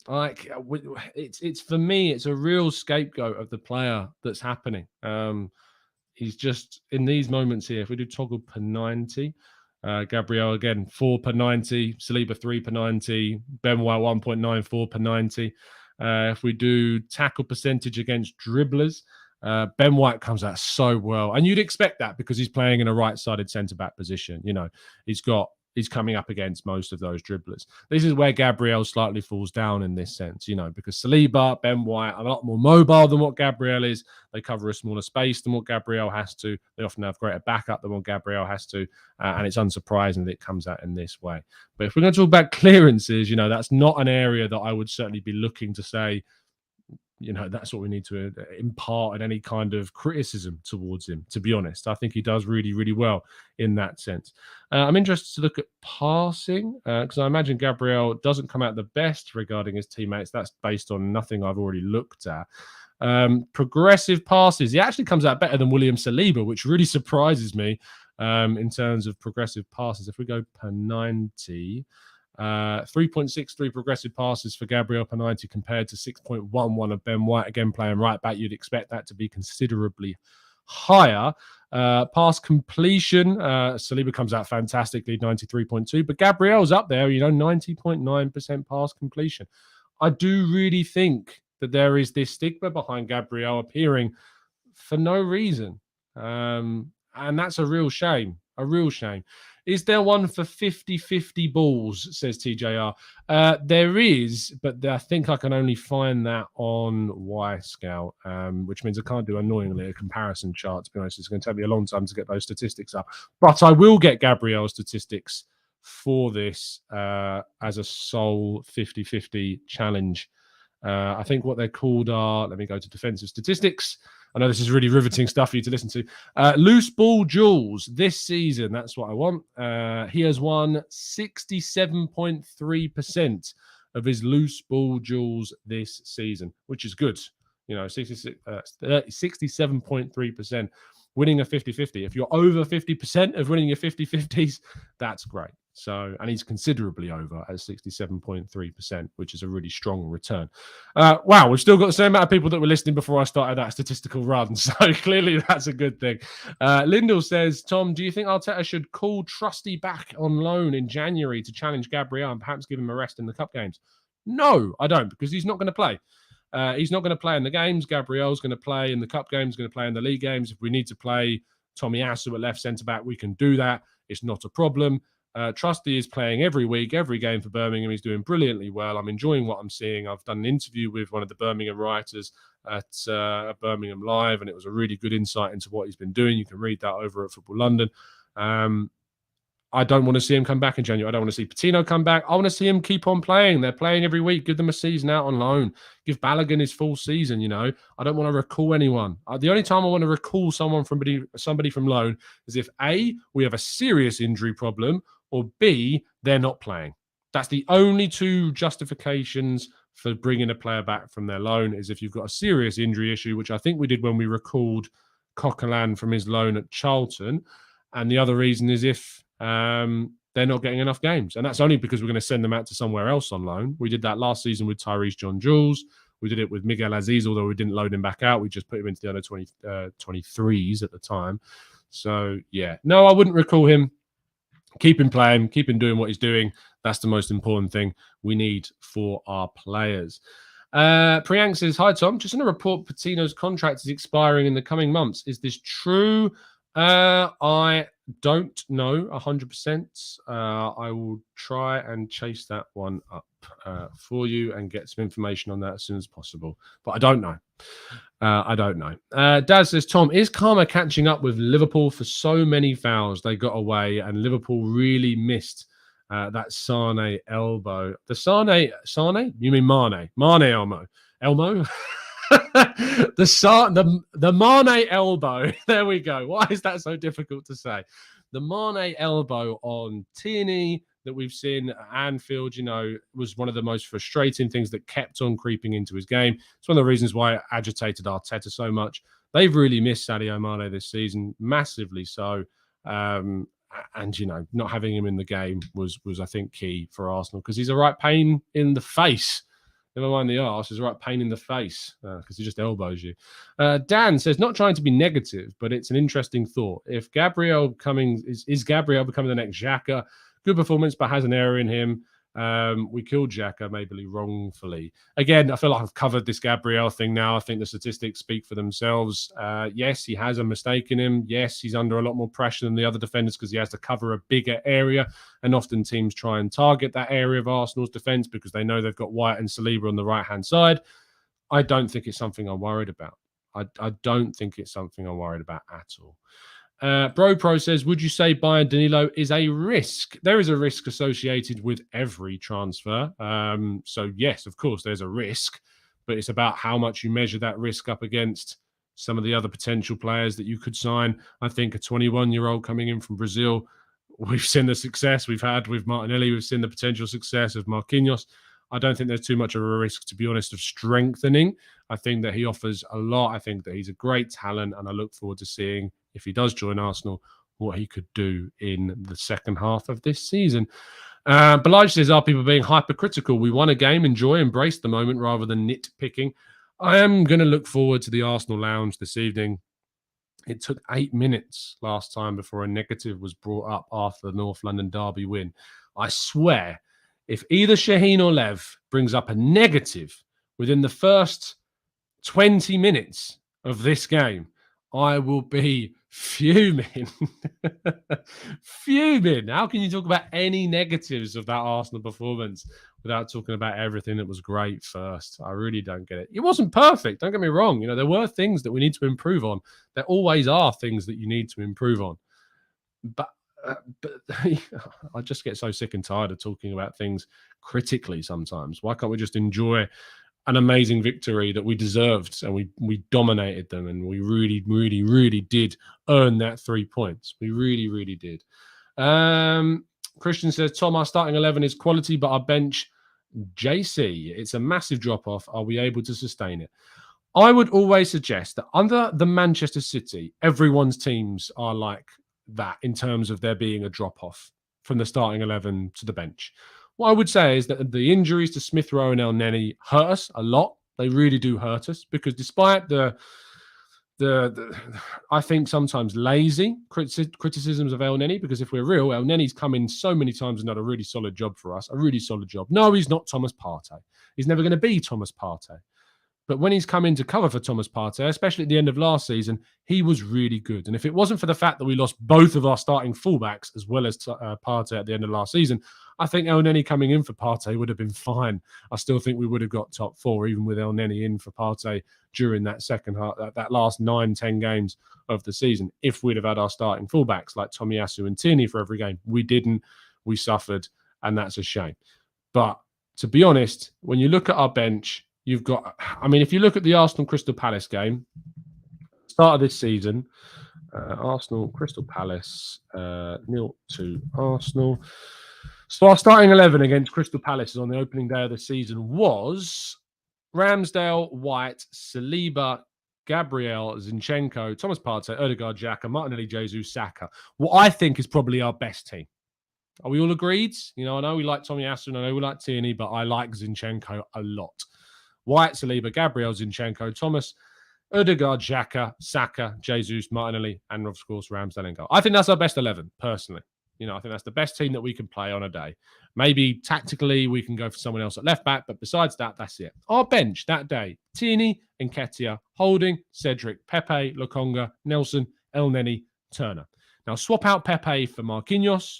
Like, it's for me, it's a real scapegoat of the player that's happening. He's just in these moments here. If we do toggle per 90, Gabriel again 4 per 90, Saliba 3 per 90, Ben White 1.94 per 90. If we do tackle percentage against dribblers, Ben White comes out so well, and you'd expect that because he's playing in a right-sided centre-back position. You know, he's coming up against most of those dribblers. This is where Gabriel slightly falls down in this sense, you know, because Saliba, Ben White are a lot more mobile than what Gabriel is. They cover a smaller space than what Gabriel has to. They often have greater backup than what Gabriel has to. And it's unsurprising that it comes out in this way. But if we're going to talk about clearances, you know, that's not an area that I would certainly be looking to say, you know, that's what we need to impart in any kind of criticism towards him, to be honest. I think he does really, really well in that sense. I'm interested to look at passing, because I imagine Gabriel doesn't come out the best regarding his teammates. That's based on nothing I've already looked at. Progressive passes, he actually comes out better than William Saliba, which really surprises me in terms of progressive passes. If we go per 90... 3.63 progressive passes for Gabriel per 90 compared to 6.11 of Ben White. Again, playing right back, you'd expect that to be considerably higher. Pass completion, Saliba comes out fantastically, 93.2, but Gabriel's up there, you know, 90.9% pass completion. I do really think that there is this stigma behind Gabriel appearing for no reason. And that's a real shame. A real shame. Is there one for 50-50 balls, says TJR? There is, but I think I can only find that on Y Scout, which means I can't do, annoyingly, a comparison chart, to be honest. It's going to take me a long time to get those statistics up. But I will get Gabriel's statistics for this as a sole 50-50 challenge. I think what they're called are, let me go to defensive statistics. I know this is really riveting stuff for you to listen to. Loose ball duels this season. That's what I want. He has won 67.3% of his loose ball duels this season, which is good. You know, 67.3%. Winning a 50-50. If you're over 50% of winning your 50-50s, that's great. So, and he's considerably over at 67.3%, which is a really strong return. Wow, we've still got the same amount of people that were listening before I started that statistical run. So clearly that's a good thing. Lyndall says, Tom, do you think Arteta should call Trusty back on loan in January to challenge Gabriel and perhaps give him a rest in the cup games? No, I don't, because he's not going to play. He's not going to play in the games. Gabriel's going to play in the cup games, going to play in the league games. If we need to play Tommy Asu at left centre-back, we can do that. It's not a problem. Trusty is playing every week, every game for Birmingham. He's doing brilliantly well. I'm enjoying what I'm seeing. I've done an interview with one of the Birmingham writers at Birmingham Live, and it was a really good insight into what he's been doing. You can read that over at Football London. I don't want to see him come back in January. I don't want to see Patino come back. I want to see him keep on playing. They're playing every week. Give them a season out on loan. Give Balogun his full season, I don't want to recall anyone. The only time I want to recall somebody from loan is if A, we have a serious injury problem, or B, they're not playing. That's the only two justifications for bringing a player back from their loan, is if you've got a serious injury issue, which I think we did when we recalled Coquelin from his loan at Charlton. And the other reason is if they're not getting enough games. And that's only because we're going to send them out to somewhere else on loan. We did that last season with Tyrese John-Jules. We did it with Miguel Aziz, although we didn't load him back out. We just put him into the under 23s at the time. So, yeah. No, I wouldn't recall him. Keep him playing. Keep him doing what he's doing. That's the most important thing we need for our players. Priyank says, hi, Tom. Just in a report, Patino's contract is expiring in the coming months. Is this true? I don't know 100%. I will try and chase that one up for you and get some information on that as soon as possible. But I don't know. Dad says, Tom, is karma catching up with Liverpool for so many fouls they got away, and Liverpool really missed that Sane elbow? The Sane? You mean Mane? Mane elbow. Elmo? the Mane elbow. There we go. Why is that so difficult to say? The Mane elbow on Tierney that we've seen at Anfield, was one of the most frustrating things that kept on creeping into his game. It's one of the reasons why it agitated Arteta so much. They've really missed Sadio Mane this season, massively so. And, not having him in the game was I think, key for Arsenal, because he's a right pain in the face. Never mind the arse, is a right pain in the face because he just elbows you. Dan says, not trying to be negative, but it's an interesting thought. If Gabriel is Gabriel becoming the next Xhaka? Good performance, but has an error in him. We killed Xhaka, maybe wrongfully. Again, I feel like I've covered this Gabriel thing now. I think the statistics speak for themselves. Yes, he has a mistake in him. Yes, he's under a lot more pressure than the other defenders because he has to cover a bigger area. And often teams try and target that area of Arsenal's defence because they know they've got White and Saliba on the right-hand side. I don't think it's something I'm worried about. I don't think it's something I'm worried about at all. Bro Pro says, would you say buying Danilo is a risk? There is a risk associated with every transfer. So yes, of course, there's a risk, but it's about how much you measure that risk up against some of the other potential players that you could sign. I think a 21-year-old coming in from Brazil, we've seen the success we've had with Martinelli. We've seen the potential success of Marquinhos. I don't think there's too much of a risk, to be honest, of strengthening. I think that he offers a lot. I think that he's a great talent, and I look forward to seeing, if he does join Arsenal, what he could do in the second half of this season. Balaj says, are people being hypercritical? We won a game, enjoy, embrace the moment rather than nitpicking. I am going to look forward to the Arsenal Lounge this evening. It took 8 minutes last time before a negative was brought up after the North London derby win. I swear, if either Shaheen or Lev brings up a negative within the first 20 minutes of this game, I will be fuming. Fuming. How can you talk about any negatives of that Arsenal performance without talking about everything that was great first? I really don't get it. It wasn't perfect. Don't get me wrong. There were things that we need to improve on. There always are things that you need to improve on. But I just get so sick and tired of talking about things critically sometimes. Why can't we just enjoy an amazing victory that we deserved, and we dominated them, and we really, really, really did earn that 3 points. We really, really did. Christian says, Tom, our starting 11 is quality, but our bench, JC, it's a massive drop-off. Are we able to sustain it? I would always suggest that under the Manchester City, everyone's teams are like that in terms of there being a drop-off from the starting 11 to the bench. What I would say is that the injuries to Smith Rowe and El Neni hurt us a lot. They really do hurt us, because despite the I think sometimes lazy criticisms of El Neni, because if we're real, El Neni's come in so many times and done a really solid job for us, a really solid job. No, he's not Thomas Partey. He's never going to be Thomas Partey. But when he's come in to cover for Thomas Partey, especially at the end of last season, he was really good. And if it wasn't for the fact that we lost both of our starting fullbacks as well as Partey at the end of last season, I think El Neni coming in for Partey would have been fine. I still think we would have got top four, even with El Neni in for Partey during that second half, that last 9-10 games of the season, if we'd have had our starting fullbacks like Tomiyasu and Tierney for every game. We didn't. We suffered, and that's a shame. But to be honest, when you look at our bench, you've got, I mean, if you look at the Arsenal Crystal Palace game, start of this season, Arsenal Crystal Palace, 0-2 Arsenal. So our starting 11 against Crystal Palace on the opening day of the season was Ramsdale, White, Saliba, Gabriel, Zinchenko, Thomas Partey, Odegaard, Xhaka, Martinelli, Jesus, Saka. What I think is probably our best team. Are we all agreed? You know, I know we like Tomiyasu, I know we like Tierney, but I like Zinchenko a lot. White, Saliba, Gabriel, Zinchenko, Thomas, Odegaard, Xhaka, Saka, Jesus, Martinelli, and of course Ramsdale and goal. I think that's our best 11, personally. You know, I think that's the best team that we can play on a day. Maybe tactically we can go for someone else at left back, but besides that, that's it. Our bench that day: Tierney, Nketiah, Holding, Cedric, Pepe, Lokonga, Nelson, El Neni, Turner. Now swap out Pepe for Marquinhos.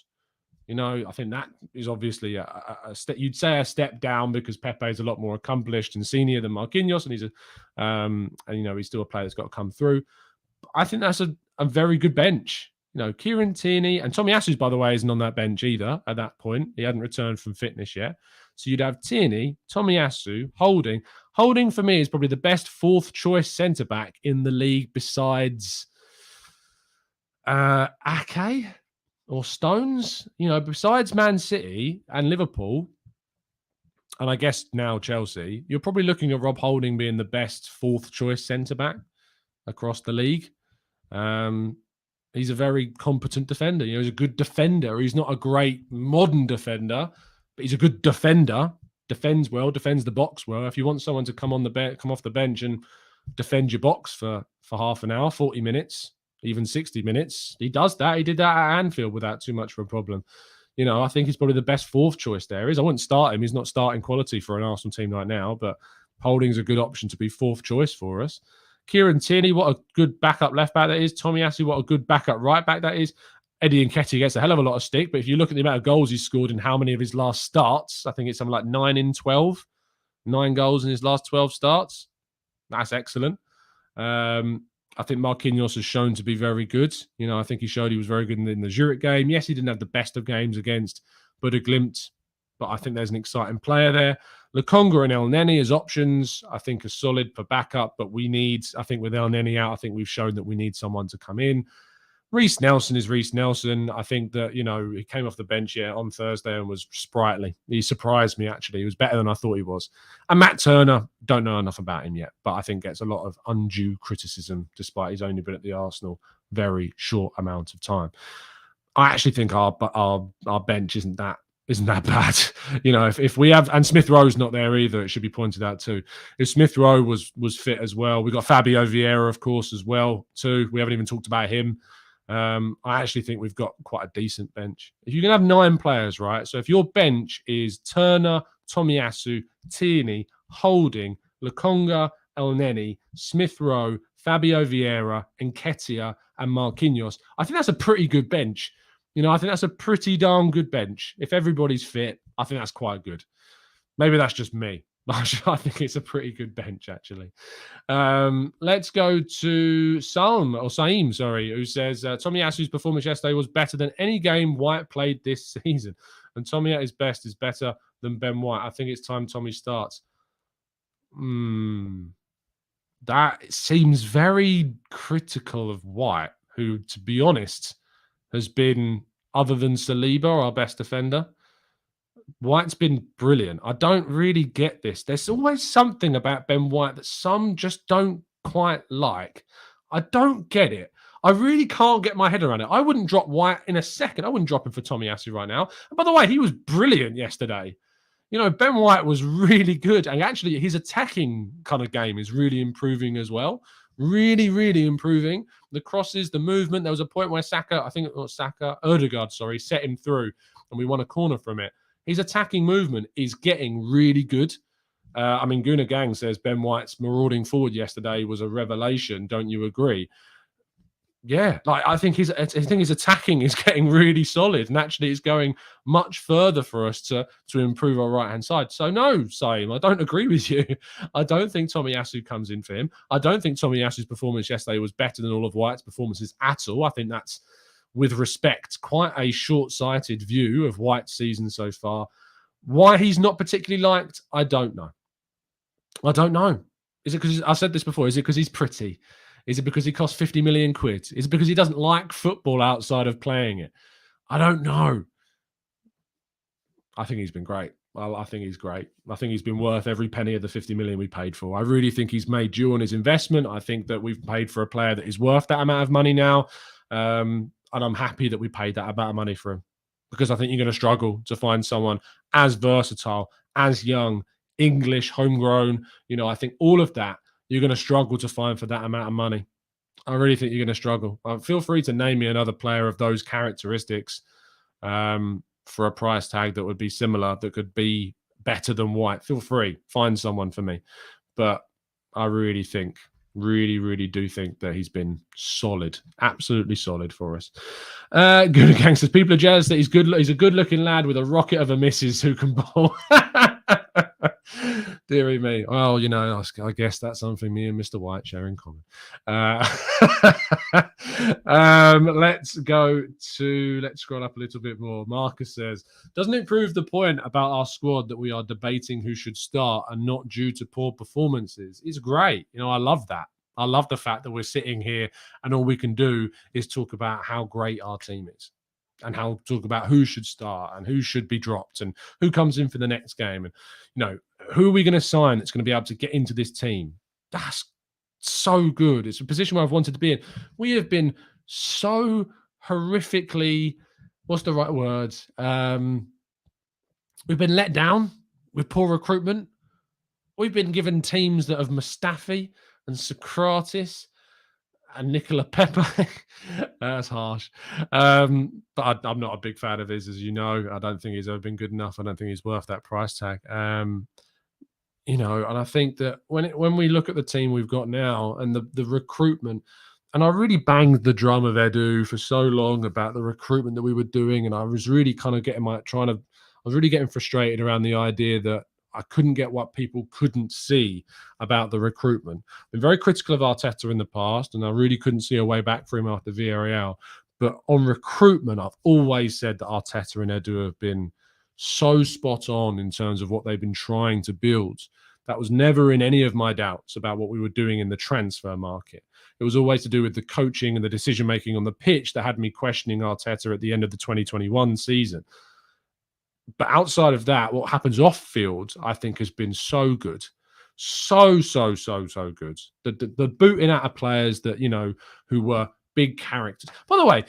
You know, I think that is obviously a step. You'd say a step down because Pepe is a lot more accomplished and senior than Marquinhos, and he's and you know he's still a player that's got to come through. But I think that's a very good bench. You know, Kieran Tierney and Tomiyasu, by the way, isn't on that bench either at that point. He hadn't returned from fitness yet. So you'd have Tierney, Tomiyasu, Holding. Holding for me is probably the best fourth choice centre back in the league besides Ake or Stones. You know, besides Man City and Liverpool, and I guess now Chelsea, you're probably looking at Rob Holding being the best fourth choice centre back across the league. He's a very competent defender. You know, he's a good defender. He's not a great modern defender, but he's a good defender. Defends well, defends the box well. If you want someone to come off the bench and defend your box for half an hour, 40 minutes, even 60 minutes, he does that. He did that at Anfield without too much of a problem. You know, I think he's probably the best fourth choice there. I wouldn't start him. He's not starting quality for an Arsenal team right now, but Holding's a good option to be fourth choice for us. Kieran Tierney, what a good backup left back that is. Tomiyasu, what a good backup right back that is. Eddie Nketiah gets a hell of a lot of stick, but if you look at the amount of goals he's scored and how many of his last starts, I think it's something like 9 in 12. 9 goals in his last 12 starts. That's excellent. I think Marquinhos has shown to be very good. You know, I think he showed he was very good in the Zurich game. Yes, he didn't have the best of games against Bodo/Glimt, but I think there's an exciting player there. Lokonga and El Neni as options, I think, are solid for backup, but we need, I think with El Neni out, I think we've shown that we need someone to come in. Reiss Nelson is Reiss Nelson. I think that, you know, he came off the bench on Thursday and was sprightly. He surprised me, actually. He was better than I thought he was. And Matt Turner, don't know enough about him yet, but I think gets a lot of undue criticism despite he's only been at the Arsenal very short amount of time. I actually think our bench isn't that bad. You know, if we have, and Smith Rowe's not there either, it should be pointed out too. If Smith Rowe was fit as well, we got Fabio Vieira, of course, as well too. We haven't even talked about him. I actually think we've got quite a decent bench. If you can have 9 players, right? So if your bench is Turner, Tomiyasu, Tierney, Holding, Lokonga, El Neni, Smith Rowe, Fabio Vieira, Nketiah, and Marquinhos, I think that's a pretty good bench. You know, I think that's a pretty darn good bench. If everybody's fit, I think that's quite good. Maybe that's just me. I think it's a pretty good bench, actually. Let's go to Saim, who says, Tomiyasu's performance yesterday was better than any game White played this season. And Tommy at his best is better than Ben White. I think it's time Tommy starts. That seems very critical of White, who, to be honest, has been, other than Saliba, our best defender. White's been brilliant. I don't really get this. There's always something about Ben White that some just don't quite like. I don't get it. I really can't get my head around it. I wouldn't drop White in a second. I wouldn't drop him for Tomiyasu right now. And by the way, he was brilliant yesterday. You know, Ben White was really good. And actually, his attacking kind of game is really improving as well. Really, really improving. The crosses, the movement. There was a point where Odegaard, set him through and we won a corner from it. His attacking movement is getting really good. I mean, Gooner Gang says Ben White's marauding forward yesterday was a revelation. Don't you agree? Yeah, like I think his attacking is getting really solid, and actually it's going much further for us to improve our right hand side. So no, same. I don't agree with you. I don't think Tomiyasu comes in for him. I don't think Tomiyasu's performance yesterday was better than all of White's performances at all. I think that's, with respect, quite a short-sighted view of White's season so far. Why he's not particularly liked, I don't know. I don't know. Is it because I said this before? Is it because he's pretty? Is it because he costs 50 million quid? Is it because he doesn't like football outside of playing it? I don't know. I think he's been great. I think he's great. I think he's been worth every penny of the 50 million we paid for. I really think he's made due on his investment. I think that we've paid for a player that is worth that amount of money now. And I'm happy that we paid that amount of money for him, because I think you're going to struggle to find someone as versatile, as young, English, homegrown. I think all of that you're going to struggle to find for that amount of money. I really think you're going to struggle. Feel free to name me another player of those characteristics for a price tag that would be similar, that could be better than White. Feel free. Find someone for me. But I really do think that he's been solid, absolutely solid for us. Good Gangsters. People are jealous that he's good. He's a good-looking lad with a rocket of a missus who can ball. Deary me. Well, I guess that's something me and Mr. White share in common. Let's scroll up a little bit more. Marcus says, doesn't it prove the point about our squad that we are debating who should start and not due to poor performances? It's great. I love that. I love the fact that we're sitting here and all we can do is talk about how great our team is, and talk about who should start and who should be dropped and who comes in for the next game. And, who are we going to sign that's going to be able to get into this team? That's so good. It's a position where I've wanted to be in. We have been so horrifically, what's the right word? We've been let down with poor recruitment. We've been given teams that have Mustafi and Socrates and Nicola Pepe. That's harsh. But I'm not a big fan of his, as you know. I don't think he's ever been good enough. I don't think he's worth that price tag. And I think that when we look at the team we've got now and the recruitment, and I really banged the drum of Edu for so long about the recruitment that we were doing, and I was really kind of I was really getting frustrated around the idea that I couldn't get what people couldn't see about the recruitment. I've been very critical of Arteta in the past, and I really couldn't see a way back for him after Villarreal. But on recruitment, I've always said that Arteta and Edu have been so spot on in terms of what they've been trying to build. That was never in any of my doubts about what we were doing in the transfer market. It was always to do with the coaching and the decision-making on the pitch that had me questioning Arteta at the end of the 2021 season. But outside of that, what happens off field, I think, has been so good. So good. The booting out of players that, who were big characters. By the way,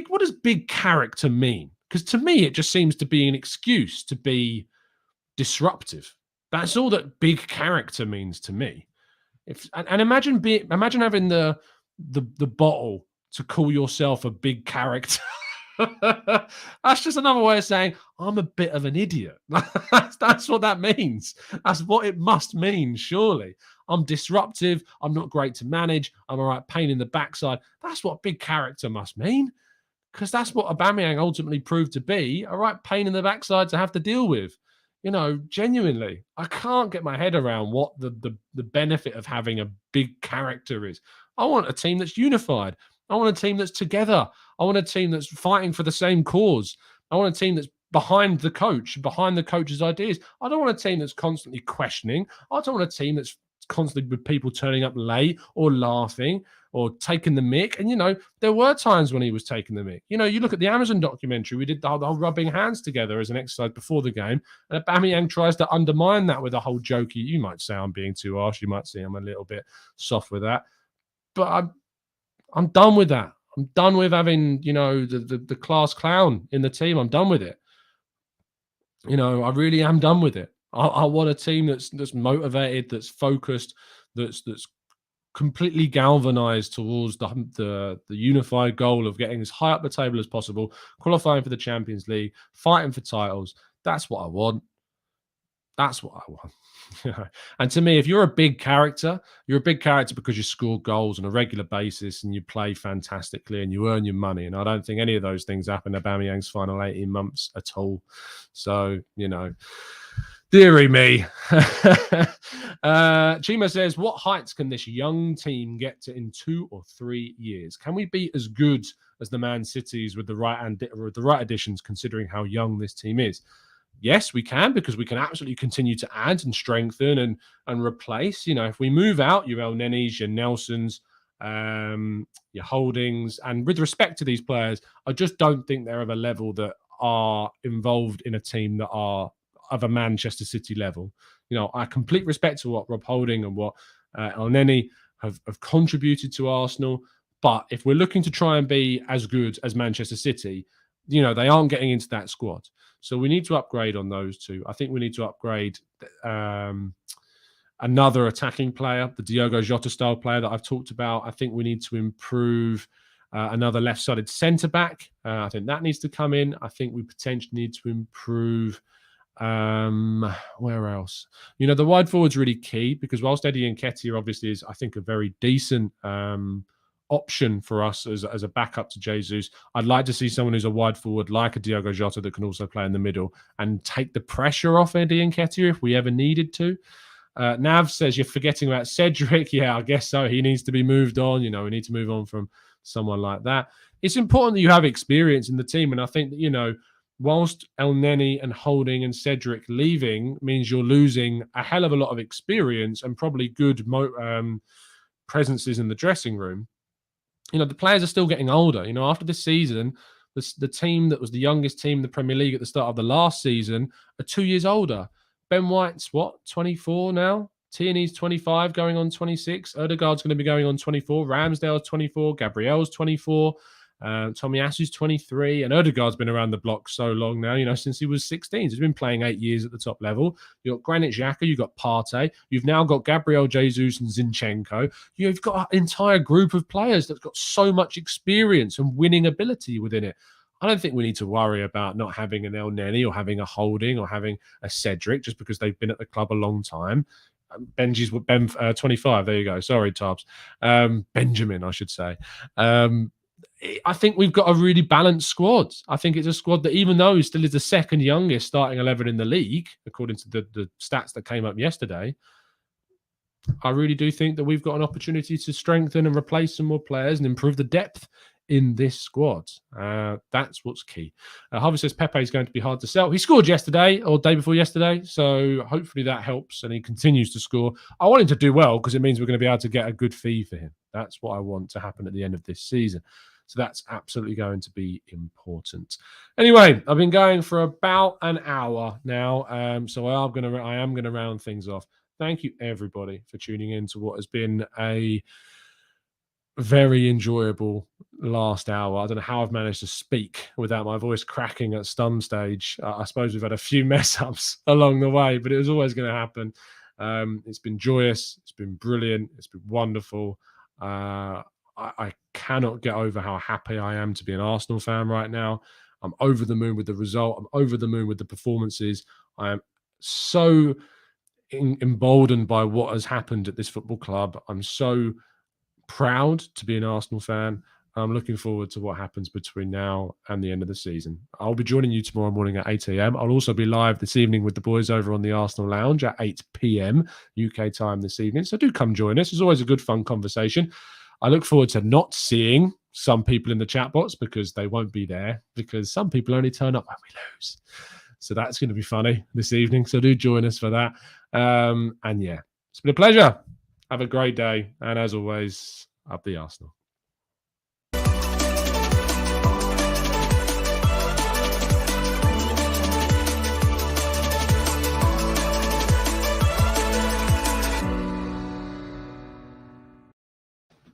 what does big character mean? Because to me, it just seems to be an excuse to be disruptive. That's all that big character means to me. Imagine having the bottle to call yourself a big character. That's just another way of saying I'm a bit of an idiot. That's what that means. That's what it must mean, surely. I'm disruptive. I'm not great to manage. I'm a right pain in the backside. That's what big character must mean, because that's what Aubameyang ultimately proved to be, a right pain in the backside to have to deal with. Genuinely, I can't get my head around what the benefit of having a big character is. I want a team that's unified. I want a team that's together. I want a team that's fighting for the same cause. I want a team that's behind the coach, behind the coach's ideas. I don't want a team that's constantly questioning. I don't want a team that's constantly with people turning up late or laughing or taking the mick. And, there were times when he was taking the mick. You look at the Amazon documentary, we did the whole rubbing hands together as an exercise before the game. And Aubameyang tries to undermine that with a whole jokey. You might say I'm being too harsh. You might say I'm a little bit soft with that. But I'm done with that. I'm done with having, the class clown in the team. I'm done with it. I really am done with it. I want a team that's motivated, that's focused, that's completely galvanized towards the unified goal of getting as high up the table as possible, qualifying for the Champions League, fighting for titles. That's what I want. That's what I want. And to me, if you're a big character, you're a big character because you score goals on a regular basis and you play fantastically and you earn your money. And I don't think any of those things happen in Aubameyang's final 18 months at all. So, dearie me. Chima says, what heights can this young team get to in 2 or 3 years? Can we be as good as the Man Cities with the right additions, considering how young this team is? Yes, we can, because we can absolutely continue to add and strengthen and replace. If we move out your El Nenis, your Nelsons, your Holdings, and with respect to these players, I just don't think they're of a level that are involved in a team that are of a Manchester City level. I complete respect to what Rob Holding and what El Neni have contributed to Arsenal. But if we're looking to try and be as good as Manchester City, they aren't getting into that squad. So we need to upgrade on those two. I think we need to upgrade another attacking player, the Diogo Jota style player that I've talked about. I think we need to improve another left-sided centre-back. I think that needs to come in. I think we potentially need to improve where else? The wide forward's really key, because whilst Eddie Nketiah obviously is, I think, a very decent option for us as a backup to Jesus, I'd like to see someone who's a wide forward like a Diogo Jota that can also play in the middle and take the pressure off Eddie Nketiah if we ever needed to. Nav says, you're forgetting about Cedric. Yeah, I guess so. He needs to be moved on. We need to move on from someone like that. It's important that you have experience in the team. And I think that, whilst El Neni and Holding and Cedric leaving means you're losing a hell of a lot of experience and probably good presences in the dressing room, the players are still getting older. After this season, the team that was the youngest team in the Premier League at the start of the last season are 2 years older. Ben White's 24 now? Tierney's 25, going on 26. Odegaard's going to be going on 24. Ramsdale's 24. Gabriel's 24. Tomiyasu's 23. And Odegaard's been around the block so long now, since he was 16. So he's been playing 8 years at the top level. You've got Granit Xhaka, you've got Partey. You've now got Gabriel Jesus and Zinchenko. You've got an entire group of players that's got so much experience and winning ability within it. I don't think we need to worry about not having an El Neni or having a Holding or having a Cedric just because they've been at the club a long time. Benji's 25. There you go. Sorry, Tobbs. Benjamin, I should say. I think we've got a really balanced squad. I think it's a squad that, even though he still is the second youngest starting 11 in the league, according to the stats that came up yesterday, I really do think that we've got an opportunity to strengthen and replace some more players and improve the depth in this squad. That's what's key. Harvey says Pepe is going to be hard to sell. He scored yesterday or day before yesterday, so hopefully that helps and he continues to score. I want him to do well because it means we're going to be able to get a good fee for him. That's what I want to happen at the end of this season. So that's absolutely going to be important. Anyway, I've been going for about an hour now, so I am going to round things off. Thank you, everybody, for tuning in to what has been a very enjoyable last hour. I don't know how I've managed to speak without my voice cracking at some stage. I suppose we've had a few mess ups along the way, but it was always going to happen. It's been joyous. It's been brilliant. It's been wonderful. I cannot get over how happy I am to be an Arsenal fan right now. I'm over the moon with the result. I'm over the moon with the performances. I am so emboldened by what has happened at this football club. I'm so proud to be an Arsenal fan. I'm looking forward to what happens between now and the end of the season. I'll be joining you tomorrow morning at 8 a.m. I'll also be live this evening with the boys over on the Arsenal Lounge at 8 p.m. UK time this evening. So do come join us. It's always a good, fun conversation. I look forward to not seeing some people in the chat box because they won't be there, because some people only turn up when we lose. So that's going to be funny this evening. So do join us for that. And yeah, it's been a pleasure. Have a great day. And as always, up the Arsenal.